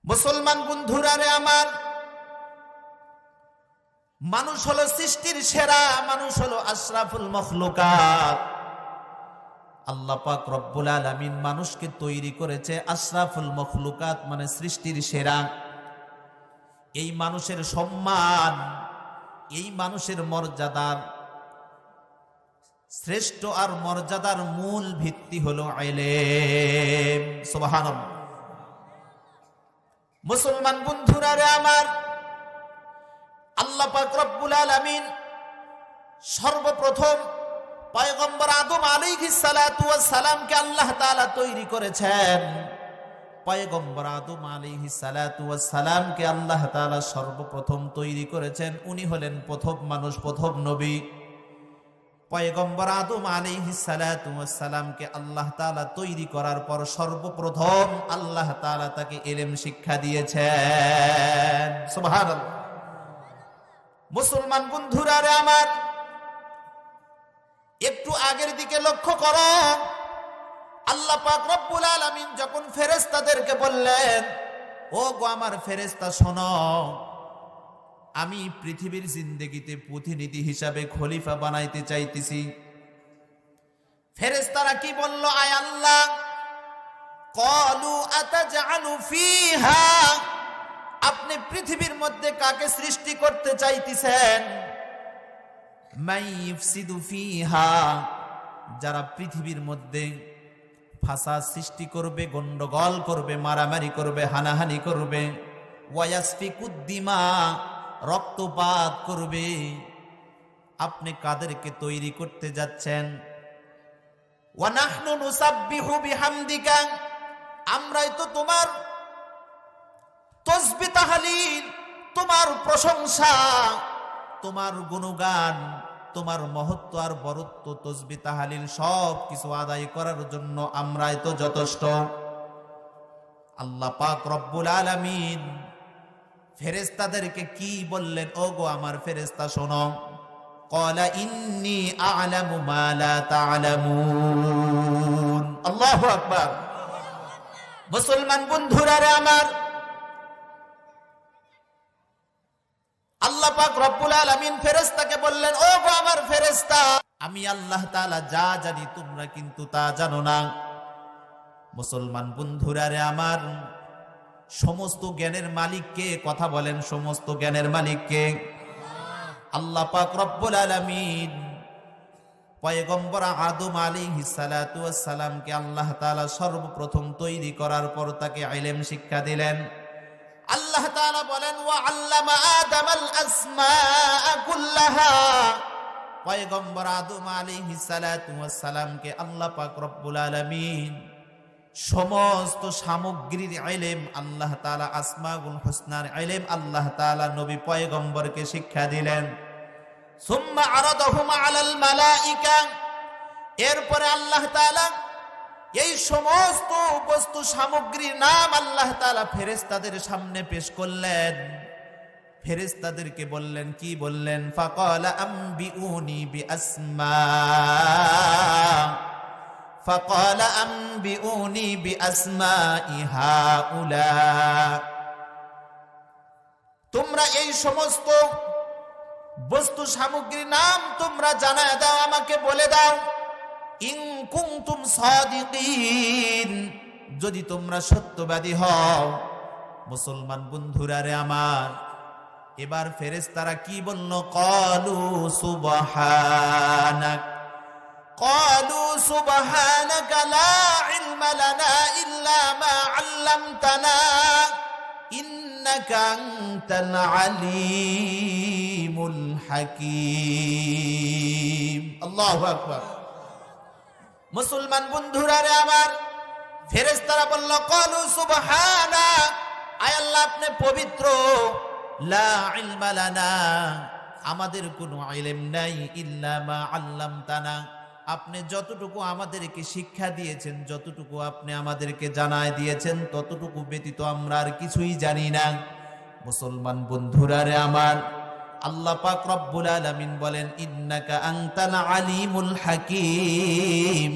মুসলমান বন্ধুরা রে আমার, মানুষ হলো সৃষ্টির সেরা, মানুষ হলো আশরাফুল মখলুকাত। আল্লাহ পাক রব্বুল আলামিন মানুষকে তৈরি করেছে আশরাফুল মখলুকাত, মানে সৃষ্টির সেরা। এই মানুষের সম্মান, এই মানুষের মর্যাদার শ্রেষ্ঠ আর মর্যাদার মূল ভিত্তি হলো ইলম। সুবহানাল্লাহ। মুসলমান বন্ধুরা রে আমার, আল্লাহ পাক রব্বুল আলামিন সর্বপ্রথম পয়গম্বর আদম আলাইহিস সালাতু ওয়াস সালামকে আল্লাহ তাআলা তৈরি করেছেন। পয়গম্বর আদম আলাইহিস সালাতু ওয়াস সালামকে আল্লাহ তাআলা সর্বপ্রথম তৈরি করেছেন। উনি হলেন প্রথম মানুষ, প্রথম নবী। পয়গম্বর আদম আলাইহিস সালাতু ওয়াস সালামকে আল্লাহ তাআলা তৈরি করার পর সর্বপ্রথম আল্লাহ তাআলা তাকে ইলম শিক্ষা দিয়েছেন। সুবহানাল্লাহ। মুসলমান বন্ধুরা রে আমার, একটু আগের দিকে লক্ষ্য করো। আল্লাহ পাক রব্বুল আলামিন যখন ফেরেশতাদেরকে বললেন, ও গো আমার ফেরেশতা শোনো, আমি পৃথিবীর জিন্দেগিতে প্রতিনিধি হিসাবে খলিফা বানাইতে চাইতেছি। ফেরেশতারা কি বলল? আয় আল্লাহ, ক্বালু আতাজআলু ফীহা, আপনি পৃথিবীর মধ্যে কাকে সৃষ্টি করতে চাইতেছেন? মাই ইফসিদু ফীহা, যারা পৃথিবীর মধ্যে ফাসাদ সৃষ্টি করবে, গন্ডগোল করবে, মারামারি করবে, হানাহানি করবে, ওয়ায়াসফিকুদ দিমা, রক্তপাত করবে, আপনি কাদেরকে তৈরি করতে যাচ্ছেন? ওয়া নাহনু নুসাব্বিহু বিহামদিকা, আমরাই তো তোমার তাসবিহ তাহলিল, তোমার প্রশংসা, তোমার গুণগান, তোমার মহত্ব আর বরত্ব, তাসবিহ তাহলিল সব কিছু আদায় করার জন্য আমরাই তো যথেষ্ট। আল্লাহ পাক রব্বুল আলামিন ফেরেশতাদেরকে কি বললেন? ও গো আমার ফেরেশতা শোনো, ক্বালা ইন্নী আ'লামু মা লা তা'লামুন। আল্লাহু আকবার। মুসলমান বন্ধুরা রে আমার, আল্লাহ পাক রব্বুল আলামিন ফেরেশতাকে বললেন, ও গো আমার ফেরেশতা, আমি আল্লাহ তাআলা যা জানি তোমরা কিন্তু তা জানো না। মুসলমান বন্ধুরা রে আমার, সমস্ত জ্ঞানের মালিক কে? কথা বলেন, সমস্ত জ্ঞানের মালিক কে? আল্লাহ পাক রব্বুল আলামিন পয়গম্বর আদম আলাইহিস সালাতু ওয়াস সালামকে আল্লাহ তাআলা সর্বপ্রথম তৈরি করার পর তাকে ইলম শিক্ষা দিলেন। আল্লাহ তাআলা বলেন, ওয়া আল্লামা আদামাল আসমাআ কুল্লাহা, পয়গম্বর আদম আলাইহিস সালাতু ওয়াস সালামকে আল্লাহ পাক রব্বুল আলামিন সমস্ত সামগ্রীর ইলম আল্লাহ তাআলা, আসমাউল হুসনার ইলম আল্লাহ তাআলা নবী পয়গম্বরকে শিক্ষা দিলেন। সুম্মা আরাদাহুম আলাল মালাইকা, এরপরে আল্লাহ তাআলা এই সমস্ত বস্তু সামগ্রীর নাম আল্লাহ তাআলা ফেরেশতাদের সামনে পেশ করলেন। ফেরেশতাদেরকে বললেন, কি বললেন? ফাকালা আম্বিউনি বিআসমাই হাউলা, তোমরা এই সমস্ত বস্তু সামগ্রীর নাম তোমরা জানায় দাও, আমাকে বলে দাও। ইন কুনতুম সাদিকিন, যদি তোমরা সত্যবাদী হও। মুসলমান বন্ধুরা রে আমার, এবার ফেরেশতারা কি বলল? ক্বালু সুবহানাক, ক্বালু সুবহানাকা লা ইলমা লানা ইল্লা মা আল্লামতানা ইন্নাকা আনতাল আলিমুল হাকীম। আল্লাহু আকবার। মুসলমান বন্ধুরা রে আমার, ফেরেশতারা বলল, ক্বালু সুবহানাক, আয় আল্লাহ আপনি পবিত্র, লা ইলমা লানা, আমাদের কোনো ইলম নাই, ইল্লা মা আল্লামতানা, আপনি যতটুকু আমাদেরকে শিক্ষা দিয়েছেন, যতটুকু আপনি আমাদেরকে জানায় দিয়েছেন, ততটুকু ব্যতীত আমরা আর কিছুই জানি না। মুসলমান বন্ধুরা রে আমার, আল্লাহ পাক রব্বুল আলামিন বলেন, ইন্নাকা আনতাল আলিমুল হাকীম,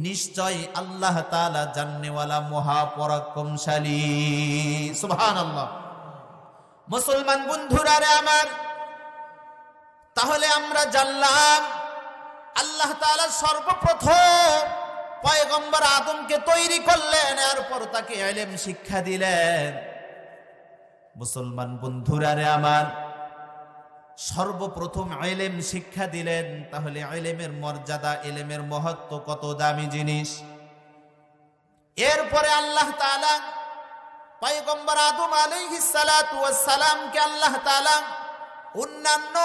নিশ্চয় আল্লাহ তাআলা জান্নেওয়ালা মহাপরাক্রমশালী। সুবহানাল্লাহ। মুসলমান বন্ধুরা রে আমার, তাহলে আমরা জানলাম আল্লাহ তাআলা সর্বপ্রথম পয়গম্বর আদমকে তৈরি করলেন, এরপর তাকে ইলম শিক্ষা দিলেন। মুসলমান বন্ধুরা রে আমার, সর্বপ্রথম ইলম শিক্ষা দিলেন। তাহলে ইলমের মর্যাদা, ইলমের মহত্ব কত দামি জিনিস। এরপরে আল্লাহ তাআলা পয়গম্বর আদম আলাইহিস সালাতু ওয়াস সালামকে আল্লাহ তাআলা অন্যান্য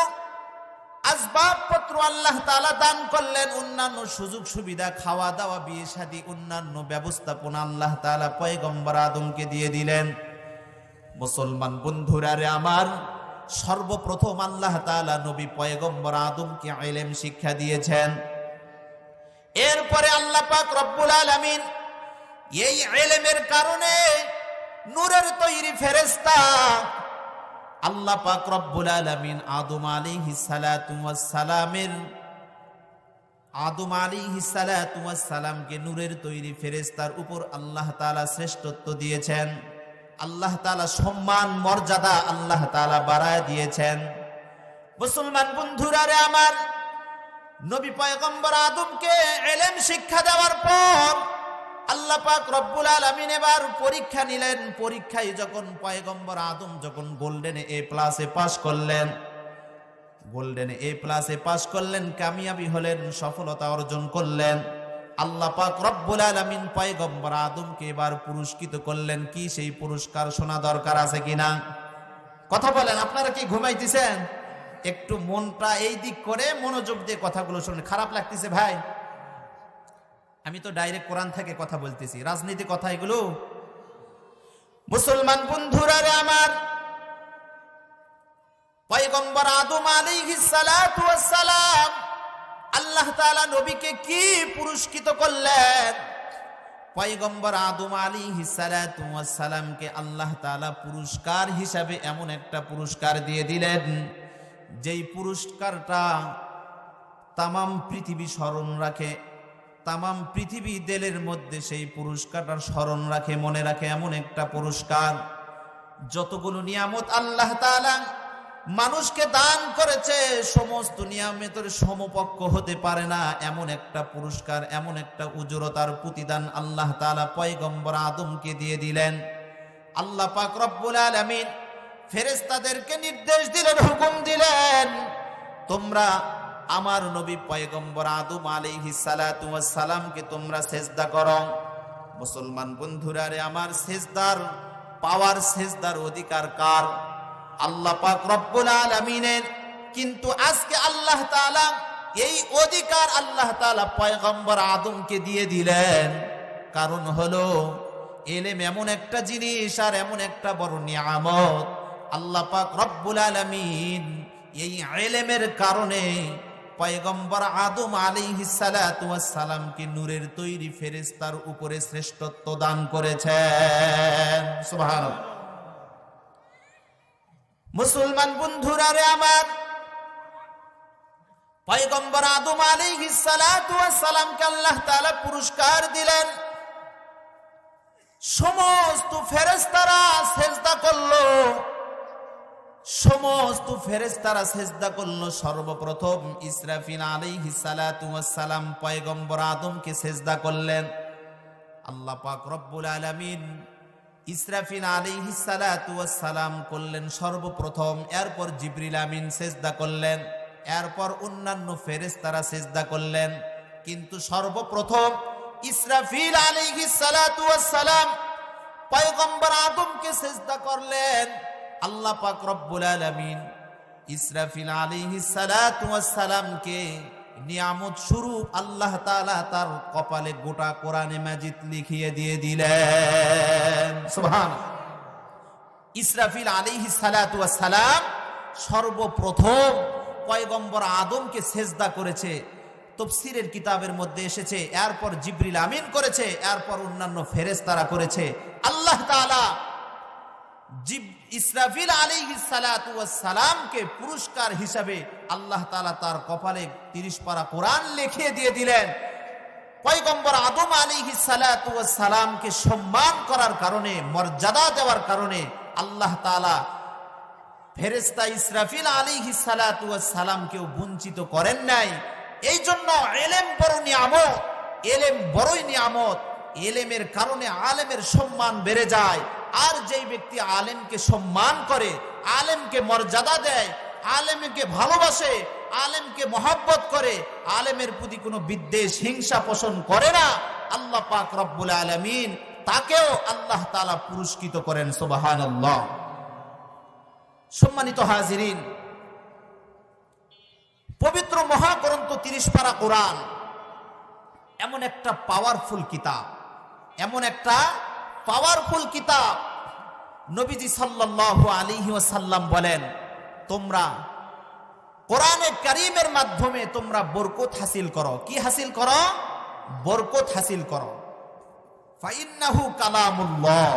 আসবাবপত্র আল্লাহ তাআলা দান করলেন, অন্যান্য সুযোগ সুবিধা, খাওয়া দাওয়া, বিয়ে শাদী, অন্যান্য ব্যবস্থাপনা আল্লাহ তাআলা পয়গম্বর আদমকে দিয়ে দিলেন। মুসলমান বন্ধুরা রে আমার, সর্বপ্রথম আল্লাহ তাআলা নবী পয়গম্বর আদমকে ইলম শিক্ষা দিয়েছেন। এরপরে আল্লাহ পাক রব্বুল আলামিন এই ইলমের কারণে নূরের তৈরি ফেরেশতা আল্লাহ পাক রব্বুল আলামিন আদম আলাইহিস সালামকে নূরের তৈরি ফেরেশতার উপর আল্লাহ তাআলা শ্রেষ্ঠত্ব দিয়েছেন। আল্লাহ তাআলা সম্মান মর্যাদা আল্লাহ তাআলা বাড়ায় দিয়েছেন। মুসলমান বন্ধুরা রে আমার, নবী পয়গম্বর আদমকে ইলম শিক্ষা দেওয়ার পর আল্লাহ পাক রব্বুল আলামিন এবার পরীক্ষা নিলেন। পরীক্ষায় যখন পয়গম্বর আদম যখন গোল্ডেন এ প্লাসে পাস করলেন, কামিয়াবি হলেন, সফলতা অর্জন করলেন, আল্লাহ পাক রব্বুল আলামিন পয়গম্বর আদমকে এবার পুরস্কৃত করলেন। কি সেই পুরস্কার শোনা দরকার আছে কিনা? কথা বলেন, আপনারা কি ঘুমাইতেছেন? একটু মনটা এই দিক করে মনোযোগ দিয়ে কথাগুলো শুনুন। খারাপ লাগতেছে ভাই? আমি তো ডাইরেক্ট কোরআন থেকে কথা বলতেছি, রাজনীতি কথা এগুলো। মুসলমান বন্ধুরা রে আমার, পয়গম্বর আদম আলাইহিস সালাতু ওয়াস সালাম আল্লাহ তাআলা নবীকে কি পুরস্কৃত করলেন? পয়গম্বর আদম আলাইহিস সালাতু ওয়াস সালামকে আল্লাহ তাআলা পুরস্কার হিসাবে এমন একটা পুরস্কার দিয়ে দিলেন, যেই পুরস্কারটা তামাম পৃথিবী স্মরণ রাখে, তামাম পৃথিবী দিলের মধ্যে সেই পুরস্কারটার স্মরণ রাখে, মনে রাখে। এমন একটা পুরস্কার, যতগুলো নিয়ামত আল্লাহ তাআলা মানুষকে দান করেছে, সমস্ত নিয়ামতের সমপক্ষ হতে পারে না। এমন একটা পুরস্কার, এমন একটা উজরতার প্রতিদান আল্লাহ তাআলা পয়গম্বর আদমকে দিয়ে দিলেন। আল্লাহ পাক রব্বুল আলামিন ফেরেশতাদেরকে নির্দেশ দিলেন, হুকুম দিলেন, তোমরা আমার নবী পয়গম্বর আদম আলাইহিস সালাতু ওয়াস সালামকে তোমরা সিজদা করো। মুসলমান বন্ধুরা রে আমার, সিজদার পাওয়ার, সিজদার অধিকার কার? আল্লাহ পাক রব্বুল আলামিনের। কিন্তু আজকে আল্লাহ তাআলা এই অধিকার আল্লাহ তাআলা পয়গম্বর আদমকে দিয়ে দিলেন। কারণ হলো ইলম এমন একটা জিনিস আর এমন একটা বড় নিয়ামত, আল্লাহ পাক রব্বুল আলামিন এই ইলমের কারণে পয়গম্বর আদম আলাইহিস সালাতু ওয়াস সালামকে নূরের তৈরি ফেরেশতার উপরে শ্রেষ্ঠত্ব দান করেছেন। সুবহানাল্লাহ। মুসলমান বন্ধুরা রে আমার, পয়গম্বর আদম আলাইহিস সালাতু ওয়াস সালামকে আল্লাহ তাআলা পুরস্কার দিলেন। সমস্ত ফেরেশতারা সিজদা করলো, সমস্ত ফেরেশতারা সিজদা করলো। সর্বপ্রথম ইসরাফিল আলাইহিস সালাতু ওয়াস সালাম পয়গম্বর আদমকে সিজদা করলেন। আল্লাহ পাক রব্বুল আলামিন ইসরাফিল আলাইহিস সালাতু ওয়াস সালাম করলেন সর্বপ্রথম। এরপর জিবরিল আমিন সিজদা করলেন, এরপর অন্যান্য ফেরেশতারা সিজদা করলেন। কিন্তু সর্বপ্রথম ইসরাফিল আলাইহিস সালাতু ওয়াস সালাম পয়গম্বর আদমকে সিজদা করলেন। আল্লাহ পাক রব্বুল আলামিন ইসরাফিল আলাইহিস সালাতু ওয়াস সালামকে নিয়ামত স্বরূপ আল্লাহ তাআলা তার কপালে গোটা কোরআনে মাজিদ লিখিয়ে দিয়ে দিলেন। সুবহানাল্লাহ। ইসরাফিল আলাইহিস সালাতু ওয়াস সালাম সর্বপ্রথম পয়গম্বর আদমকে সিজদা করেছে, তাফসীরের কিতাবের মধ্যে এসেছে। এরপর জিবরিল আমিন করেছে, এরপর অন্যান্য ফেরেশতারা করেছে। আল্লাহ তাআলা ইসরাফিল আলাইহিস সালাতু ওয়াস সালামকে পুরস্কার হিসাবে আল্লাহ তাআলা তার কপালে 30 পারা কোরআন লিখিয়ে দিয়ে দিলেন। পয়গম্বর আদম আলাইহিস সালাতু ওয়াস সালামকে সম্মান করার কারণে, মর্যাদা দেওয়ার কারণে আল্লাহ তাআলা ফেরেশতা ইসরাফিল আলাইহিস সালাতু ওয়াস সালামকেও বঞ্চিত করেন নাই। এই জন্য ইলম বড় নিয়ামত, ইলম বড়ই নিয়ামত। ইলমের কারণে আলেমের সম্মান বেড়ে যায়। আর যেই ব্যক্তি আলেমকে সম্মান করে, আলেমকে মর্যাদা দেয়, আলেমকে ভালোবাসে, আলেমকে মহব্বত করে, আলেমের প্রতি কোনো বিদ্বেষ হিংসা পোষণ করে না, আল্লাহ পাক রব্বুল আলামিন তাকেও আল্লাহ তাআলা পুরস্কৃত করেন। সুবহানাল্লাহ। সম্মানিত হাজিরিন, পবিত্র মহাগ্রন্থ 30 পারা কোরআন এমন একটা পাওয়ারফুল কিতাব, এমন একটা পাওয়ারফুল কিতাব। নবীজি সাল্লাল্লাহু আলাইহি ওয়াসাল্লাম বলেন, তোমরা কোরআনে কারীমের মাধ্যমে তোমরা বরকত হাসিল করো। কি হাসিল করো? বরকত হাসিল করো। ফাইন্নাহু কালামুল্লাহ।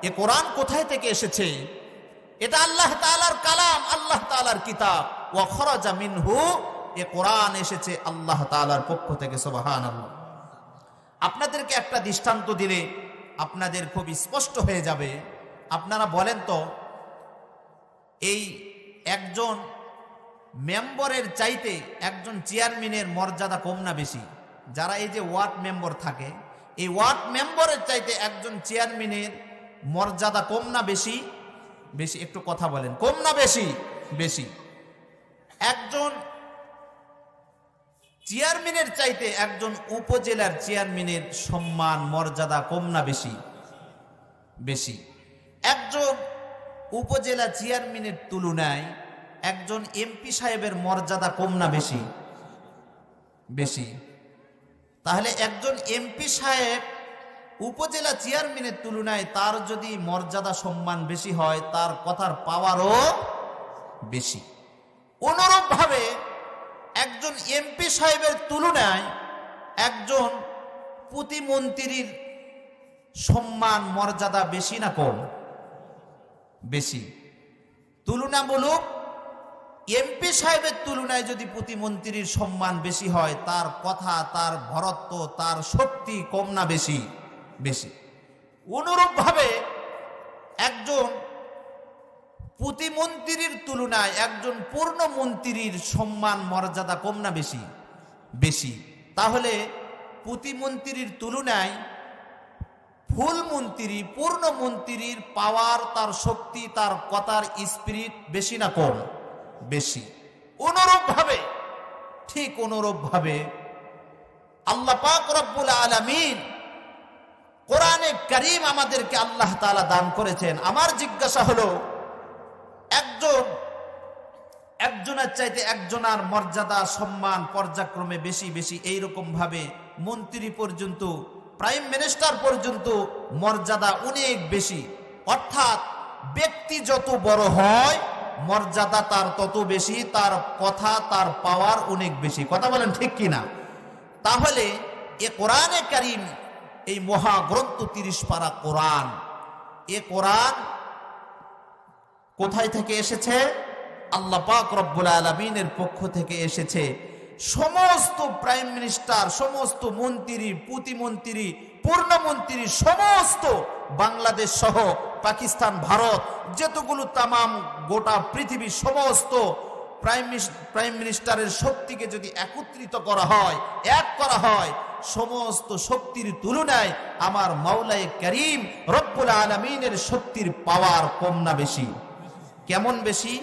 এ কোরআন কোথায় থেকে এসেছে? এটা আল্লাহ তাআলার কালাম, আল্লাহ তাআলার কিতাব। ওয়া খরাজা মিনহু, এ কোরআন এসেছে আল্লাহ তাআলার পক্ষ থেকে। সুবহানাল্লাহ। আপনাদেরকে একটা দৃষ্টান্ত দিলে আপনাদের খুব স্পষ্ট হয়ে যাবে। আপনারা বলেন তো, এই একজন মেম্বরের চাইতে একজন চেয়ারম্যানের মর্যাদা কম না বেশি? যারা এই যে ওয়ার্ড মেম্বার থাকে, এই ওয়ার্ড মেম্বরের চাইতে একজন চেয়ারম্যানের মর্যাদা কম না বেশি? বেশি। একটু কথা বলেন, কম না বেশি? বেশি। একজন চেয়ারম্যানের চাইতে একজন উপজেলার চেয়ারম্যানের সম্মান মর্যাদা কম না বেশি? বেশি। একজন উপজেলা চেয়ারম্যানের তুলনায় একজন এমপি সাহেবের মর্যাদা কম না বেশি? বেশি। তাহলে একজন এমপি সাহেব উপজেলা চেয়ারম্যানের তুলনায় তার যদি মর্যাদা সম্মান বেশি হয়, তার কথার পাওয়ারও বেশি। অনুরূপভাবে একজন এমপি সাহেবের তুলনায় একজন প্রতিমন্ত্রীর সম্মান মর্যাদা বেশি না কম? বেশি। তুলনামূলক এমপি সাহেবের তুলনায় যদি প্রতিমন্ত্রীর সম্মান বেশি হয়, তার কথা, তার ভরত্ব, তার শক্তি কম না বেশি? বেশি। অনুরূপভাবে একজন প্রতিমন্ত্রীর তুলনায় একজন পূর্ণমন্ত্রীর সম্মান মর্যাদা কম না বেশি? বেশি। তাহলে প্রতিমন্ত্রীর তুলনায় ফুল মন্ত্রী, পূর্ণমন্ত্রীর পাওয়ার, তার শক্তি, তার কথার স্পিরিট বেশি না কম? বেশি। অনুরূপভাবে, ঠিক অনুরূপভাবে আল্লাহ পাক রব্বুল আলামিন কোরআনে কারীম আমাদেরকে আল্লাহ তাআলা দান করেছেন। আমার জিজ্ঞাসা হলো, একজনের চাইতে একজনের মর্যাদা সম্মান পর্যায়ক্রমে বেশি বেশি, এইরকম ভাবে মন্ত্রী পর্যন্ত, প্রাইম মিনিস্টার পর্যন্ত মর্যাদা অনেক বেশি। অর্থাৎ ব্যক্তি যত বড় হয় মর্যাদা তার তত বেশি, তার কথা, তার পাওয়ার অনেক বেশি। কথা বলেন ঠিক কিনা? তাহলে এ কোরআনে কারীম, এই মহাগ্রন্থ 30 পারা কোরআন, এ কোরআন কোথায় থেকে এসেছে? আল্লাহ পাক রব্বুল আলামিনের পক্ষ থেকে এসেছে। সমস্ত প্রাইম মিনিস্টার, সমস্ত মন্ত্রী, প্রতিমন্ত্রী, পূর্ণমন্ত্রী, সমস্ত বাংলাদেশ সহ পাকিস্তান, ভারত, যতগুলো তামাম গোটা পৃথিবীর সমস্ত প্রাইম মিনিস্টারের শক্তিকে যদি একত্রিত করা হয়, এক করা হয়, সমস্ত শক্তির তুলনায় আমার মাওলায়ে কারীম রব্বুল আলামিনের শক্তির পাওয়ার কম না বেশি? কেমন বেশি?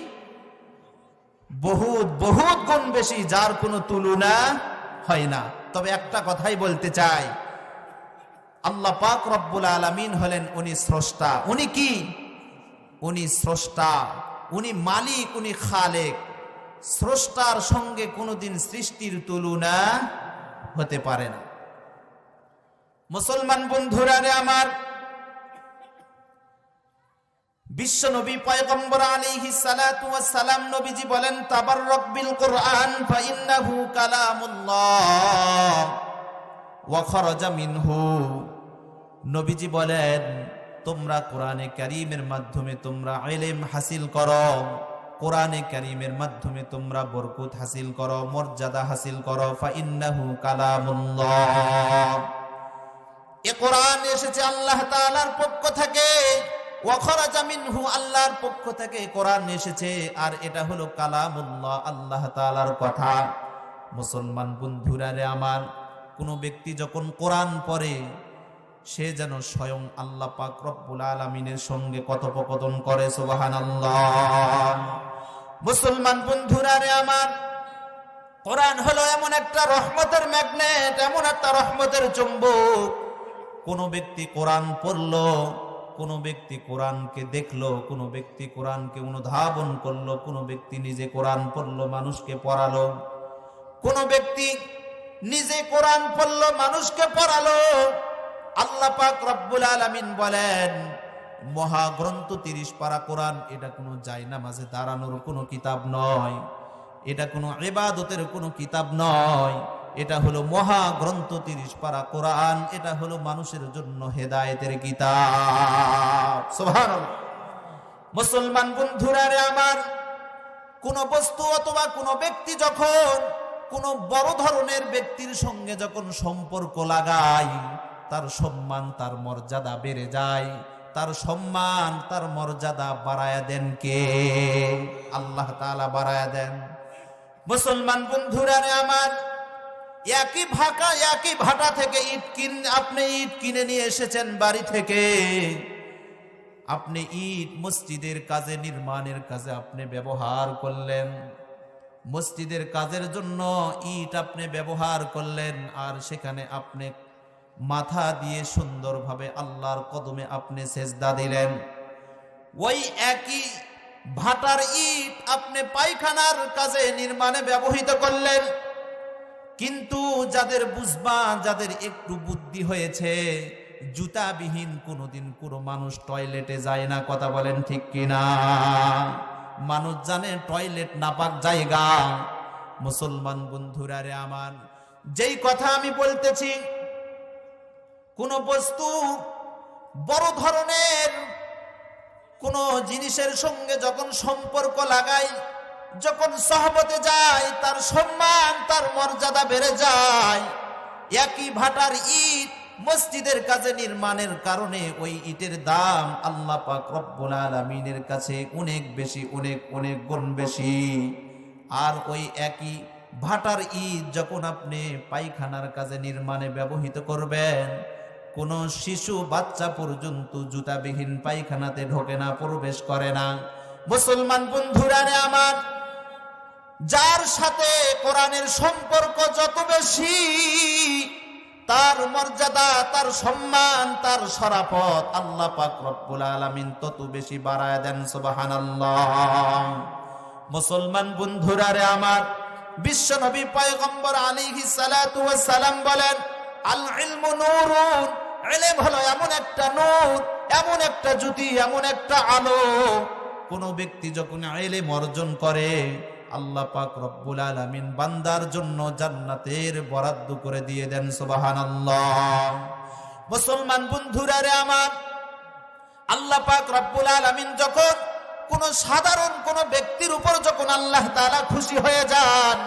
বহুত বহুত গুণ বেশি, যার কোনো তুলনা হয় না। তবে একটা কথাই বলতে চাই, আল্লাহ পাক রব্বুল আলামিন হলেন উনি স্রষ্টা। উনি কি? উনি স্রষ্টা, উনি মালিক, উনি খালেক। স্রষ্টার সঙ্গে কোনোদিন সৃষ্টির তুলনা হতে পারে না। মুসলমান বন্ধুরা রে আমার, বিশ্ব নবী পয়গম্বর আলাইহিস সালাতু ওয়াস সালাম নবীজি বলেন, তাবাররাক বিল কুরআন ফাইন্নাহু কালামুল্লাহ ওয়া খরাজা মিনহু। নবীজি বলেন, তোমরা কোরআনে কারীমের মাধ্যমে তোমরা ইলম হাসিল করো। কোরআনে কারীমের মাধ্যমে তোমরা বরকত হাসিল করো, মর্যাদা হাসিল করো। ফাইন্নাহু কালামুল্লাহ, এ কোরআন এসেছে আল্লাহ তাআলার পক্ষ থেকে, ওয়া খরাজা মিনহু, আল্লাহর পক্ষ থেকে কোরআন এসেছে, আর এটা হলো কালামুল্লাহ, আল্লাহ তাআলার কথা। মুসলমান বন্ধুরা রে আমার, কোন ব্যক্তি যখন কোরআন পড়ে সে যেন স্বয়ং আল্লাহ পাক রব্বুল আলামিনের সঙ্গে কথোপকথন করে। সুবহানাল্লাহ। মুসলমান বন্ধুরা রে আমার, কোরআন হলো এমন একটা রহমতের ম্যাগনেট, এমন একটা রহমতের চুম্বক। কোন ব্যক্তি কোরআন পড়লো, কোন ব্যক্তি কোরআনকে দেখলো, কোন ব্যক্তি কোরআনকে অনুধাবন করলো, কোন ব্যক্তি নিজে কোরআন পড়লো, মানুষকে পড়ালো, কোন ব্যক্তি নিজে কোরআন পড়লো, মানুষকে পড়ালো, আল্লাহ পাক রব্বুল আলামিন বলেন মহাগ্রন্থ 30 পারা কোরআন, এটা কোনো জায়নামাজে দাঁড়ানোর কোনো কিতাব নয়, এটা কোনো ইবাদতের কোনো কিতাব নয়, এটা হলো মহাগ্রন্থ 30 পারা কোরআন, এটা হলো মানুষের জন্য হেদায়েতের কিতাব। সুবহানাল্লাহ। মুসলমান বন্ধুরা রে আমার, কোন বস্তু অথবা কোন ব্যক্তি যখন কোন বড় ধরনের ব্যক্তির সঙ্গে যখন সম্পর্ক লাগায়, তার সম্মান তার মর্যাদা বেড়ে যায়, তার সম্মান তার মর্যাদা বাড়ায়া দেন কে? আল্লাহ তাআলা বাড়ায়া দেন। মুসলমান বন্ধুরা রে আমার, একই ভাটা থেকে আপনি ইট কিনে নিয়ে এসেছেন বাড়ি থেকে, আপনি ইট মসজিদের কাজে, নির্মাণের কাজে আপনি ব্যবহার করলেন, মসজিদের কাজের জন্য ইট আপনি ব্যবহার করলেন, আর সেখানে আপনি মাথা দিয়ে সুন্দরভাবে আল্লাহর কদমে আপনি সেজদা দিলেন। ওই একই ভাটার ইট আপনি পায়খানার কাজে, নির্মাণে ব্যবহৃত করলেন। কিন্তু যাদের বুঝবা, যাদের একটু বুদ্ধি হয়েছে, জুতাবিহীন কোনোদিন কোনো মানুষ টয়লেটে যায় না। কথা বলেন ঠিক কিনা? মানুষ জানে টয়লেট নাপাক জায়গা। মুসলমান বন্ধুরা রে আমার, যেই কথা আমি বলতেছি, কোন বস্তু বড় ধরনের কোন জিনিসের সঙ্গে যখন সম্পর্ক লাগাই, যখন সহবতে যায়, তার সম্মান তার মর্যাদা বেড়ে যায়। একই ভাটার ইট মসজিদের কাজে নির্মাণের কারণে ওই ইটের দাম আল্লাহ পাক রব্বুল আলামিনের কাছে অনেক বেশি, অনেক অনেক গুণ বেশি। আর ওই একই ভাটার ইট যখন আপনি পায়খানার কাজে, নির্মাণে ব্যবহৃত করবেন, কোন শিশু বাচ্চা পর্যন্ত জুতাবিহীন পায়খানাতে ঢোকে না, প্রবেশ করে না। মুসলমান বন্ধুরা রে আমার, যার সাথে কোরআনের সম্পর্ক যত বেশি, তার মর্যাদা, তার সম্মান, তার শরাফত আল্লাহ পাক রব্বুল আলামিন তত বেশি বাড়ায় দেন। সুবহানাল্লাহ। মুসলমান বন্ধুরা রে আমার, বিশ্ব নবী পয়গম্বর আলাইহিস সালাতু ওয়াস সালাম বলেন, আল ইলমু নূরুন, ইলম হলো এমন একটা নূর, এমন একটা জ্যোতি, এমন একটা আলো। কোন ব্যক্তি যখন ইলম অর্জন করে, আল্লাহ পাক রব্বুল আলামিন বান্দার জন্য জান্নাতের বরাদ্দ করে দিয়ে দেন। সুবহানাল্লাহ। মুসলমান বন্ধুরা রে আমার, আল্লাহ পাক রব্বুল আলামিন যখন কোন সাধারণ কোন ব্যক্তির উপর যখন আল্লাহ তাআলা খুশি হয়ে যান,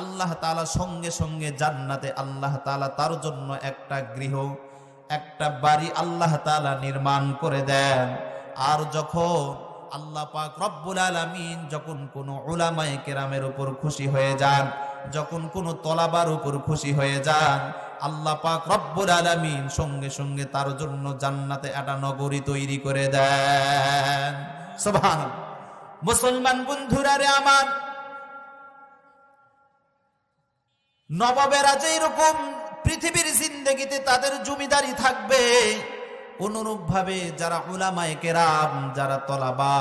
আল্লাহ তাআলা সঙ্গে সঙ্গে জান্নাতে আল্লাহ তাআলা তার জন্য একটা গৃহ, একটা বাড়ি আল্লাহ তাআলা নির্মাণ করে দেন। আর যখন আল্লাহ পাক রব্বুল আলামিন যখন কোন উলামায়ে কেরামের উপর খুশি হয়ে যান, যখন কোন তলাবার উপর খুশি হয়ে যান, আল্লাহ পাক রব্বুল আলামিন সঙ্গে সঙ্গে তার জন্য জান্নাতে একটা নগরী তৈরি করে দেন। সুবহানাল্লাহ। মুসলমান বন্ধুরা রে আমার, নবাবেরা যেরকম পৃথিবীর জিন্দেগিতে তাদের জমিদারি থাকবে, অনুরূপ ভাবে যারা উলামায়ে কেরাম, যারা তলাবা,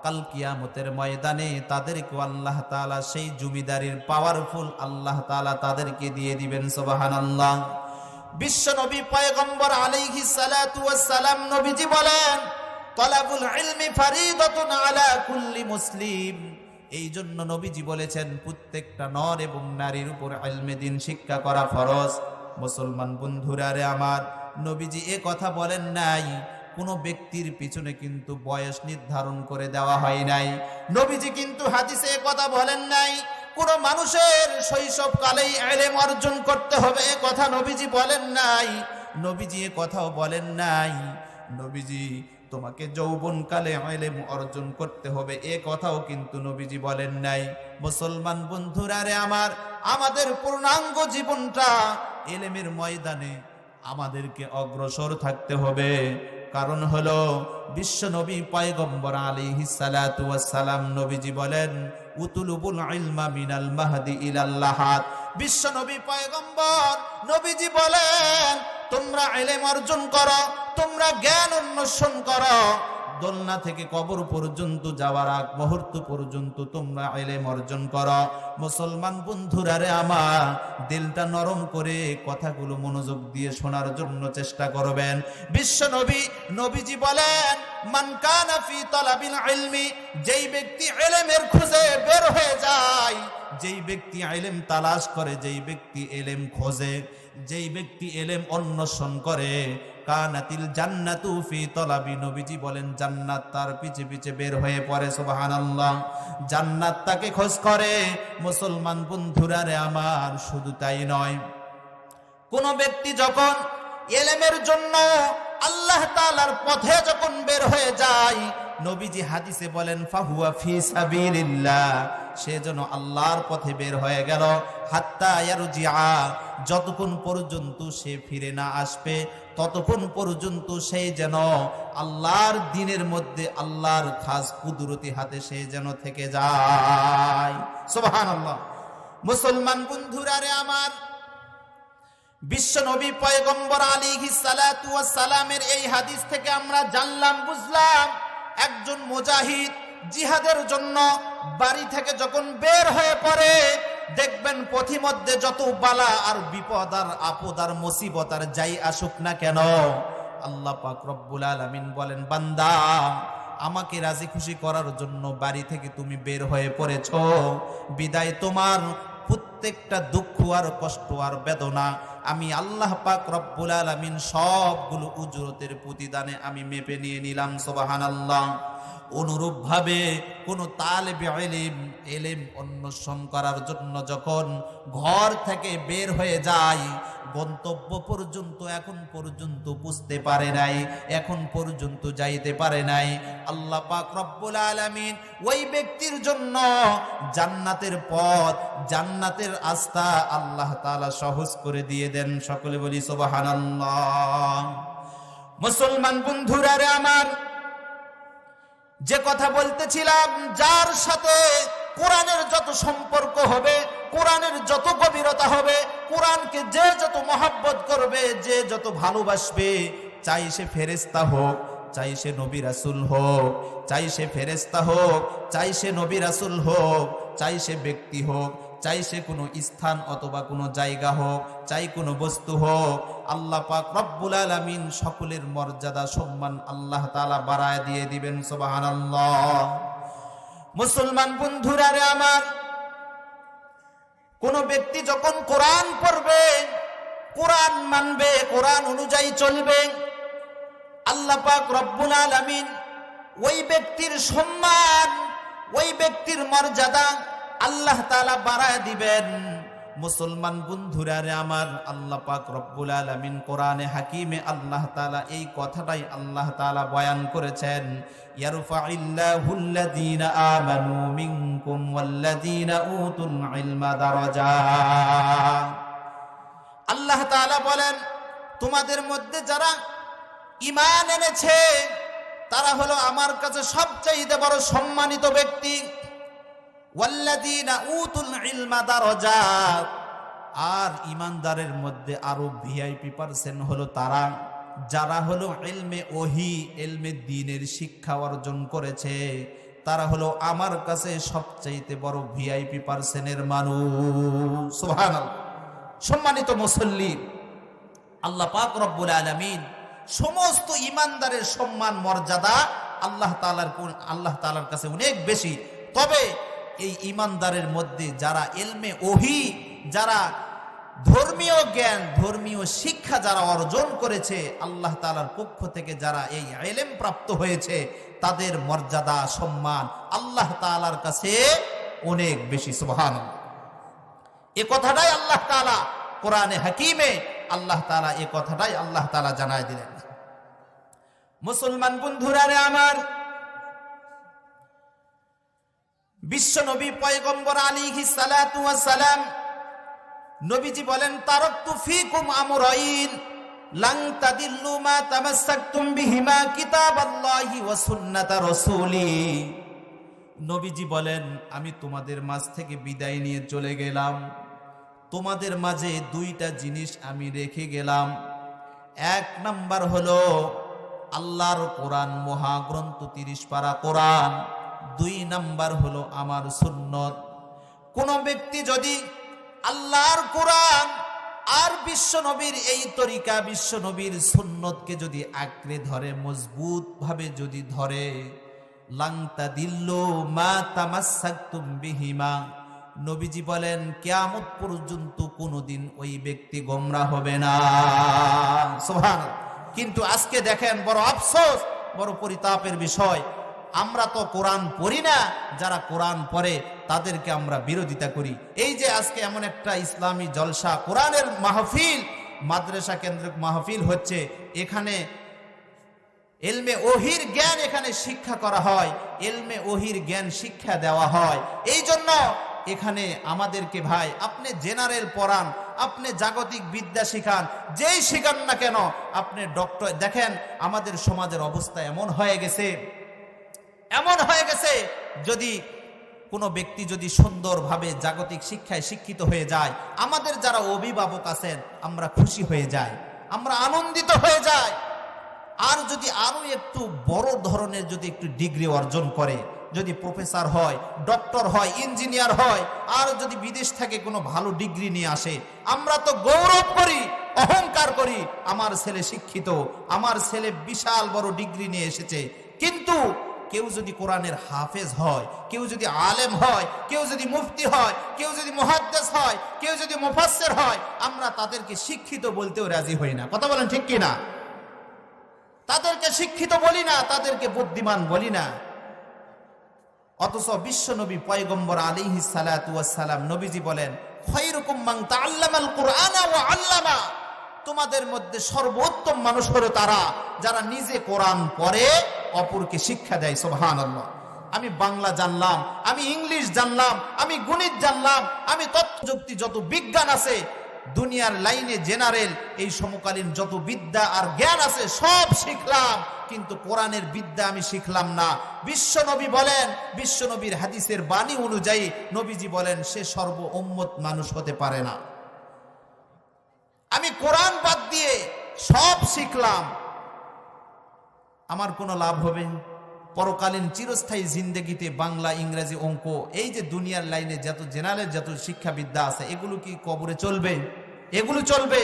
কাল কিয়ামতের ময়দানে তাদেরকে আল্লাহ তাআলা সেই জমিদারির পাওয়ারফুল আল্লাহ তাআলা তাদেরকে দিয়ে দিবেন। সুবহানাল্লাহ। বিশ্ব নবী পয়গম্বর আলাইহিস সালাতু ওয়াস সালাম নবীজি বলেন, তলাবুল ইলমি ফারিদাতুন আলা কুল্লি মুসলিম। এই জন্য নবীজি বলেছেন, প্রত্যেকটা নর এবং নারীর উপর ইলমে দ্বীন শিক্ষা করা ফরজ। মুসলমান বন্ধুরা রে আমার, নবীজি এ কথা বলেন নাই কোনো ব্যক্তির পিছনে কিন্তু বয়স নির্ধারণ করে দেওয়া হয় নাই। নবীজি কিন্তু হাদিসে কথা বলেন নাই কোন মানুষের শৈশবকালেই ইলম অর্জন করতে হবে, এ কথা নবীজি বলেন নাই। নবীজি এ কথাও বলেন নাই নবীজি তোমাকে যৌবনকালে ইলম অর্জন করতে হবে, এ কথাও কিন্তু নবীজি বলেন নাই। মুসলমান বন্ধুরা রে আমার, আমাদের পূর্ণাঙ্গ জীবনটা ইলমের ময়দানে আমাদেরকে অগ্রসর থাকতে হবে। কারণ হলো বিশ্ব নবী পয়গম্বর আলাইহিস সালাতু ওয়াস সালাম নবীজি বলেন উতুলুবুল ইলমা মিনাল মাহদি ইলাল লাহাদ। বিশ্ব নবী পয়গম্বর নবীজি বলেন তোমরা ইলম অর্জন করো, তোমরা জ্ঞান অন্বেষণ করো, দোলনা থেকে কবর পর্যন্ত যাওয়ার আগ মুহূর্ত পর্যন্ত তোমরা ইলম অর্জন করো। মুসলমান বন্ধুরা রে আমার, দিলটা নরম করে কথাগুলো মনোযোগ দিয়ে শোনার জন্য চেষ্টা করবেন। বিশ্ব নবীজি বলেন মান কানা ফি তালাবিল ইলমি, যেই ব্যক্তি ইলমের খোঁজে বের হয়ে যায়, যেই ব্যক্তি ইলম তালাশ করে, যেই ব্যক্তি ইলম খোঁজে, যেই ব্যক্তি ইলম অন্বেষণ করে, কানাতিল জান্নাতু ফি তালাবি, নবীজি বলেন জান্নাত তার পিছে পিছে বের হয়ে পড়ে। সুবহানাল্লাহ, জান্নাত তাকে খোঁজ করে। মুসলমান বন্ধুরা রে আমার, শুধু তাই নয়, কোন ব্যক্তি যখন ইলমের জন্য আল্লাহ তাআলার পথে যখন বের হয়ে যায়, নবীজি হাদিসে বলেন ফাহুয়া ফি সাবিলিল্লাহ, সে যেন আল্লাহর পথে বের হয়ে গেল। হাত্তা ইয়ারজিআ, যতক্ষণ পর্যন্ত সে ফিরে না আসবে ততক্ষণ পর্যন্ত সে যেন আল্লাহর দ্বীনের মধ্যে আল্লাহর খাস কুদরতি হাতে সে যেন থেকে যায়। সুবহানাল্লাহ। মুসলমান বন্ধুরা রে আমার, বিশ্ব নবী পয়গম্বর আলাইহিস সালাতু ওয়াস সালামের এই হাদিস থেকে আমরা জানলাম, বুঝলাম, একজন মুজাহিদ জিহাদের জন্য বাড়ি থেকে যখন বের হয়ে পড়ে, দেখবেন পথিমধ্যে যত বালা আর বিপদ আর আপদ আর মুসিবত আর যাই আসুক না কেন, আল্লাহ পাক রব্বুল আলামিন বলেন বান্দা, আমাকে রাজি খুশি করার জন্য বাড়ি থেকে তুমি বের হয়ে পড়েছো, বিদায় তোমার প্রত্যেকটা দুঃখ আর কষ্ট আর বেদনা আমি আল্লাহ পাক রব্বুল আলামিন সবগুলো উজরতের প্রতিদানে আমি মেপে নিয়ে নিলাম। সুবহানাল্লাহ। অনুরূপ ভাবে কোন তালেবে ইলম অন্বেষণ করার জন্য যখন ঘর থেকে বের হয়ে যায়, গন্তব্য পর্যন্ত এখন পর্যন্ত বুঝতে পারে নাই, এখন পর্যন্ত যাইতে পারে নাই, আল্লাহ পাক রব্বুল আলামিন ওই ব্যক্তির জন্য জান্নাতের পথ, জান্নাতের আস্থা আল্লাহ তাআলা সহজ করে দিয়ে দেন। সকলে বলি সুবহানাল্লাহ। মুসলমান বন্ধুরা রে আমার, যে কথা বলতেছিলাম, যার সাথে কোরআনের যত সম্পর্ক হবে, কোরআনের যত গভীরতা হবে, কোরআনকে যে যত মহব্বত করবে, যে যত ভালোবাসবে, চাই সে ফেরেশতা হোক, চাই সে নবী রাসূল হোক, চাই সে ফেরেশতা হোক, চাই সে নবী রাসূল হোক, চাই সে ব্যক্তি হোক, চাই সে কোনো স্থান অথবা কোনো জায়গা হোক, চাই কোনো বস্তু হোক, আল্লাহ পাক রব্বুল আলামিন সকলের মর্যাদা সম্মান আল্লাহ তাআলা বাড়ায় দিয়ে দিবেন। সুবহানাল্লাহ। মুসলমান বন্ধুরা রে আমার, কোন ব্যক্তি যখন কোরআন পড়বে, কোরআন মানবে, কোরআন অনুযায়ী চলবে, আল্লাহ পাক রব্বুল আলামিন ওই ব্যক্তির সম্মান, ওই ব্যক্তির মর্যাদা আল্লাহ তাআলা বাড়ায় দিবেন। মুসলমান বন্ধুরা রে আমার, আল্লাহ পাক রব্বুল আলামিন কোরআনে হাকিমে আল্লাহ তাআলা এই কথাটাই আল্লাহ তাআলা বয়ান করেছেন, ইয়ারফাইল্লাহুল্লাযীনা আমানু মিনকুম ওয়াল্লাযীনা উতুল ইলমা দারাজাত। আল্লাহ তাআলা বলেন, তোমাদের মধ্যে যারা ঈমান এনেছে তারা হলো আমার কাছে সবচেয়ে বড় সম্মানিত ব্যক্তি। ওয়াল্লাযীনা উতুল ইলমা দারাজাত, আর ঈমানদারের মধ্যে আরো ভিআইপি পার্সেন্ট হলো তারা যারা হলো ইলমে ওহী, ইলমে দ্বীনের শিক্ষা অর্জন করেছে, তারা হলো আমার কাছে সবচেয়ে বড় ভিআইপি পার্সেন্টের মানুষ। সুবহানাল্লাহ। সম্মানিত মুসল্লি, আল্লাহ পাক রব্বুল আলামিন সমস্ত ঈমানদারের সম্মান মর্যাদা আল্লাহ তাআলার কাছে অনেক বেশি। তবে এই ঈমানদারের মধ্যে যারা ইলমে ওহী, যারা ধর্মীয় জ্ঞান, ধর্মীয় শিক্ষা যারা অর্জন করেছে, আল্লাহ তাআলার পক্ষ থেকে যারা এই ইলম প্রাপ্ত হয়েছে, তাদের মর্যাদা সম্মান আল্লাহ তাআলার কাছে অনেক বেশি। সুবহানাল্লাহ। এই কথাটাই আল্লাহ তাআলা কোরআনে হাকিমে আল্লাহ তাআলা এই কথাটাই আল্লাহ তাআলা জানায় দিলেন। মুসলমান বন্ধুরা রে আমার, বিশ্ব নবী পয়গম্বর আলাইহিস সালাতু ওয়াস সালাম নবীজি বলেন, তারাকতু ফীকুম আমরাইন লান তাদিল্লু মা তামাসসাকতুম বিহিমা কিতাবাল্লাহি ওয়া সুন্নাতা রাসূলি। নবীজি বলেন, আমি তোমাদের মাঝ থেকে বিদায় নিয়ে চলে গেলাম, তোমাদের মাঝে দুইটা জিনিস আমি রেখে গেলাম। এক নাম্বার হলো আল্লাহর কোরআন, মহাগ্রন্থ 30 পারা কোরআন। 2 নাম্বার হলো আমার সুন্নত। কোন ব্যক্তি যদি আল্লাহর কোরআন আর বিশ্ব নবীর এই তরিকা, বিশ্ব নবীর সুন্নতকে যদি আঁকড়ে ধরে, মজবুত ভাবে যদি ধরে, লাং তাদিল্লু মা তামাসসাকতুম বিহিমা, নবীজি বলেন কিয়ামত পর্যন্ত কোনোদিন ওই ব্যক্তি গোমরা হবে না। সুবহানাল্লাহ। কিন্তু আজকে দেখেন, বড় আফসোস, বড় পরিতাপের বিষয়, আমরা তো কোরআন পড়ি না, যারা কোরআন পড়ে তাদেরকে আমরা বিরোধিতা করি। এই যে আজকে এমন একটা ইসলামী জলসা, কোরআনের মাহফিল, মাদ্রাসা কেন্দ্রিক মাহফিল হচ্ছে, এখানে ইলমে ওহির জ্ঞান এখানে শিক্ষা করা হয়, ইলমে ওহির জ্ঞান শিক্ষা দেওয়া হয়। এই জন্য এখানে আমাদেরকে ভাই, আপনি জেনারেল পড়ান, আপনি জাগতিক বিদ্যা শিখান, যেই শিখান না কেন, আপনি ডক্টর, দেখেন আমাদের সমাজের অবস্থা এমন হয়ে গেছে, যদি কোনো ব্যক্তি যদি সুন্দরভাবে জাগতিক শিক্ষায় শিক্ষিত হয়ে যায়, আমাদের যারা অভিভাবক আছেন আমরা খুশি হয়ে যাই, আমরা আনন্দিত হয়ে যাই। আর যদি আরো একটু বড় ধরনের যদি একটু ডিগ্রি অর্জন করে, যদি প্রফেসর হয়, ডক্টর হয়, ইঞ্জিনিয়ার হয়, আর যদি বিদেশ থেকে কোনো ভালো ডিগ্রি নিয়ে আসে, আমরা তো গৌরব করি, অহংকার করি, আমার ছেলে শিক্ষিত, আমার ছেলে বিশাল বড় ডিগ্রি নিয়ে এসেছে। কিন্তু কেউ যদি কোরআনের হাফেজ হয়, কেউ যদি আলেম হয়, কেউ যদি মুফতি হয়, কেউ যদি মুহাদ্দিস হয়, কেউ যদি মুফাসসির হয়, আমরা তাদেরকে শিক্ষিত বলতেও রাজি হই না। কথা বলেন ঠিক কিনা? তাদেরকে শিক্ষিত বলি না, তাদেরকে বুদ্ধিমান বলি না। অথচ বিশ্ব নবী পয়গম্বর আলাইহিস সালাতু ওয়াস সালাম নবীজি বলেন, খায়রুকুম মান তাআল্লামাল কুরআনা ওয়া আল্লামা, তোমাদের মধ্যে সর্বোত্তম মানুষ হলো তারা যারা নিজে কোরআন পড়ে অপরকে শিক্ষা দেয়। সুবহানাল্লাহ। আমি বাংলা জানলাম, আমি ইংলিশ জানলাম, আমি গণিত জানলাম, আমি তথ্যযুক্তি যত বিজ্ঞান আছে দুনিয়ার লাইনে, জেনারেল এই সমকালীন যত বিদ্যা আর জ্ঞান আছে সব শিখলাম, কিন্তু কোরআনের বিদ্যা আমি শিখলাম না। বিশ্বনবী বলেন, বিশ্বনবীর হাদিসের বাণী অনুযায়ী নবীজি বলেন, সে সর্ব উম্মত মানুষ হতে পারে না। আমি কোরআন বাদ দিয়ে সব শিখলাম, আমার কোনো লাভ হবে? পরকালীন চিরস্থায়ী জিন্দেগিতে বাংলা, ইংরেজি, অঙ্ক, এই যে দুনিয়ার লাইনে যত জেনারেল যত শিক্ষাবিদ্যা আছে, এগুলো কি কবরে চলবে? এগুলো চলবে?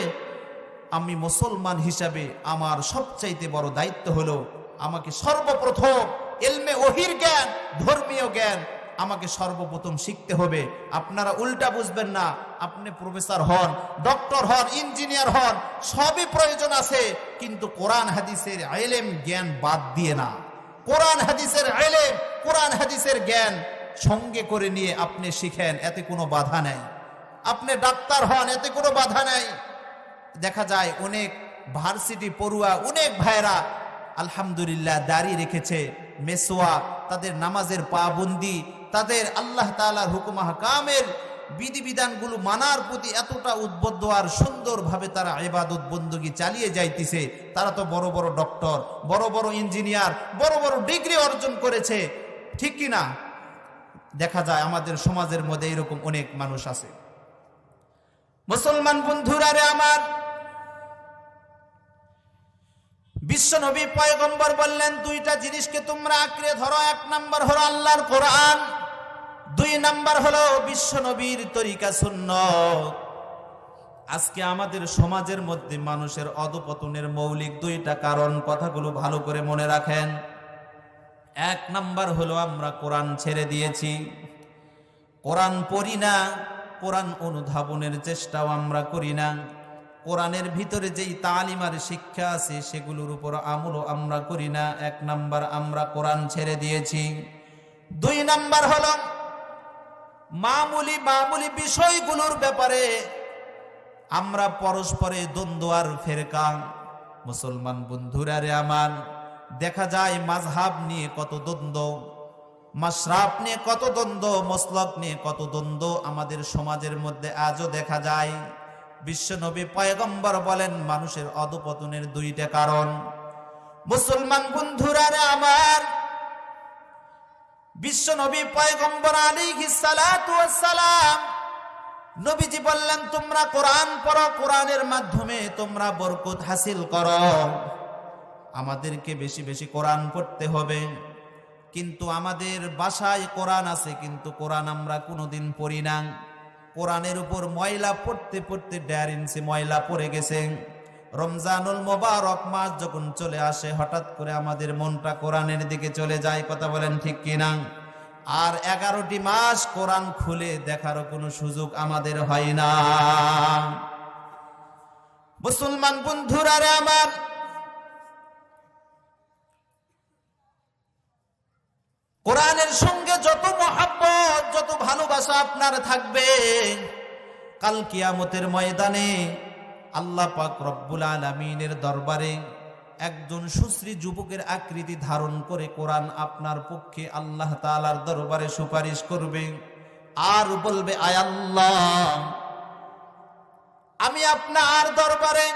আমি মুসলমান হিসাবে আমার সবচাইতে বড় দায়িত্ব হলো আমাকে সর্বপ্রথম ইলমে ওহির জ্ঞান, ধর্মীয় জ্ঞান আমাকে সর্বপ্রথম শিখতে হবে। আপনারা উল্টা বুঝবেন না, আপনি প্রফেসর হন, ডক্টর হন, ইঞ্জিনিয়ার হন, সবই প্রয়োজন আছে, কিন্তু কোরআন হাদিসের ইলম জ্ঞান বাদ দিয়ে না। কোরআন হাদিসের ইলম, কোরআন হাদিসের জ্ঞান সঙ্গে করে নিয়ে আপনি শিখেন, এতে কোনো বাধা নেই। আপনি ডাক্তার হন, এতে কোনো বাধা নেই। দেখা যায় অনেক ভার্সিটি পড়ুয়া অনেক ভাইরা আলহামদুলিল্লাহ দাড়ি রেখেছে, মেসওয়াক, তাদের নামাজের পাবন্দি, তাদের আল্লাহ তাআলার হুকুম আহকামের বিধিবিধানগুলো মানার প্রতি এতটা উদ্বুদ্ধ আর সুন্দরভাবে তারা ইবাদত বندگی চালিয়ে যাইতেছে। তারা তো বড় বড় ডক্টর, বড় বড় ইঞ্জিনিয়ার, বড় বড় ডিগ্রি অর্জন করেছে, ঠিক কি না? দেখা যায় আমাদের সমাজের মধ্যে এরকম অনেক মানুষ আছে। মুসলমান বন্ধুরা রে আমার, বিশ্বনবী পয়গম্বর বললেন, দুইটা জিনিসকে তোমরা আঁকড়ে ধরো। এক নাম্বার হলো আল্লাহর কোরআন, 2 নাম্বার হলো বিশ্বনবীর তরিকা সুন্নাত। আজকে আমাদের সমাজের মধ্যে মানুষের অধপতনের মৌলিক 2টা কারণ, কথাগুলো ভালো করে মনে রাখেন। 1 নাম্বার হলো আমরা কোরআন ছেড়ে দিয়েছি, কোরআন পড়ি না, কোরআন অনুধাবনের চেষ্টাও আমরা করি না। কোরআনের ভিতরে যেই তালিম আর শিক্ষা আছে সেগুলোর উপর আমলও আমরা করি না। 1 নাম্বার, আমরা কোরআন ছেড়ে দিয়েছি। 2 নাম্বার হলো মামুলি বিষয়গুলোর ব্যাপারে আমরা পরস্পরে দ্বন্দ্ব আর ফেরকা। মুসলমান বন্ধুরা রে আমার, দেখা যায় মাযহাব নিয়ে কত দ্বন্দ্ব, মাশরাব নিয়ে কত দ্বন্দ্ব, মসলক নিয়ে কত দ্বন্দ্ব আমাদের সমাজের মধ্যে আজও দেখা যায়। বিশ্বনবী পয়গম্বর বলেন মানুষের অধঃপতনের 2টা কারণ। মুসলমান বন্ধুরা রে আমার, বিশ্বনবী পয়গম্বর আলাইহিস সালাতু ওয়াস সালাম নবীজি বললেন তোমরা কোরআন পড়ো, কোরআনের মাধ্যমে তোমরা বরকত হাসিল করো। আমাদেরকে বেশি বেশি কোরআন পড়তে হবে। কিন্তু আমাদের বাসায় কোরআন আছে, কিন্তু কোরআন আমরা কোনোদিন পড়ি না। কোরআনের উপর ময়লা পড়তে পড়তে 1.5 ইঞ্চি ময়লা পড়ে গেছে। রমজানুল মোবারক মাস যখন চলে আসে, হঠাৎ করে আমাদের মনটা কোরআনের দিকে চলে যায়। কথা বলেন ঠিক কিনা? আর 11টি মাস কোরআন খুলে দেখারও কোনো সুযোগ আমাদের হয় না। মুসলমান বন্ধুরা রে আমার, কোরআনের সঙ্গে যত মহব্বত, যত ভালোবাসা আপনার থাকবে, কাল কিয়ামতের ময়দানে আল্লাহ পাক রব্বুল আলামিনের দরবারে একজন সুশ্রী যুবকের আকৃতি ধারণ করে কোরআন আপনার পক্ষে আল্লাহ তাআলার দরবারে সুপারিশ করবে আর বলবে, আয় আল্লাহ, আমি আপনার দরবারে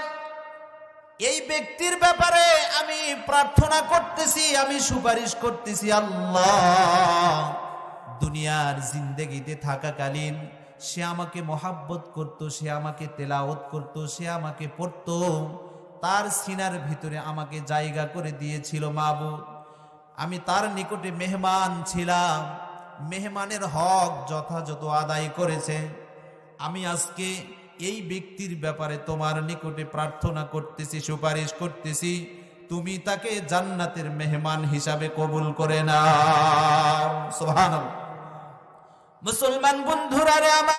এই ব্যক্তির ব্যাপারে আমি প্রার্থনা করতেছি, আমি সুপারিশ করতেছি। আল্লাহ, দুনিয়ার জিন্দেগিতে থাকাকালীন সে আমাকে মহাব্বত করত, সে আমাকে তেলাওয়াত করত, সে আমাকে পড়তো, তার সিনার ভিতরে আমাকে জায়গা করে দিয়েছিল মাবুদ। আমি তার নিকটে মেহমান ছিলাম, মেহমানের হক যথাযথ আদায় করেছে। আমি আজকে এই ব্যক্তির ব্যাপারে তোমার নিকটে প্রার্থনা করতেছি, সুপারিশ করতেছি, তুমি তাকে জান্নাতের মেহমান হিসাবে কবুল করে নাও। সুবহানাল্লাহ। মুসলমান বন্ধুরা রে আমার,